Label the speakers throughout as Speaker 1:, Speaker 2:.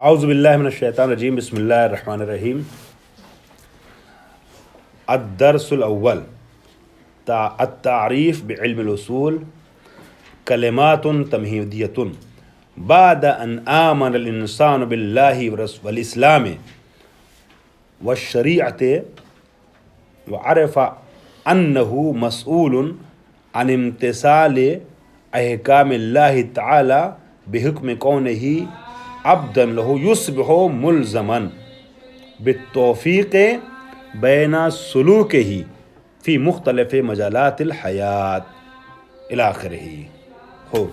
Speaker 1: اعوذ باللہ من الشیطان الرجیم بسم اللہ الرحمن الرحیم الدرس الاول التعریف بعلم الاصول کلمات تمہیدیۃ بعد ان آمن الانسان باللہ والاسلام والشریعۃ وعرف انہ مسئول عن امتثال احکام اللہ تعالی بحکم کونہ عبدا لہ یصبح ملزما بالتوفیق بین سلوکہ فی مختلف مجالات الحیات الی آخرہ۔ خوب،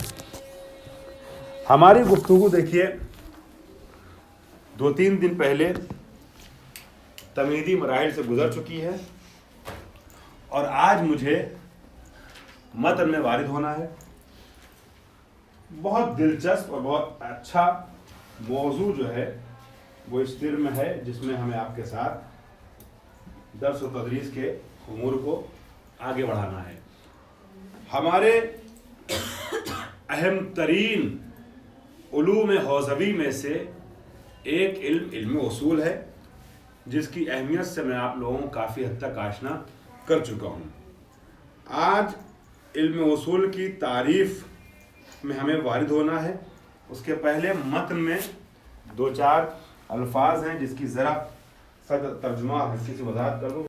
Speaker 1: ہماری گفتگو دیکھیے 2-3 دن پہلے تمہیدی مراحل سے گزر چکی ہے اور آج مجھے متن میں وارد ہونا ہے۔ بہت دلچسپ اور بہت اچھا موضوع جو ہے وہ اس ٹرم میں ہے، جس میں ہمیں آپ کے ساتھ درس و تدریس کے امور کو آگے بڑھانا ہے۔ ہمارے اہم ترین علوم حوزوی میں سے ایک علم اصول ہے، جس کی اہمیت سے میں آپ لوگوں کو کافی حد تک آشنا کر چکا ہوں۔ آج علم اصول کی تعریف میں ہمیں وارد ہونا ہے۔ اس کے پہلے متن میں 2-4 الفاظ ہیں جس کی ذرا ترجمہ اور ہلکی سی وضاحت کر دوں۔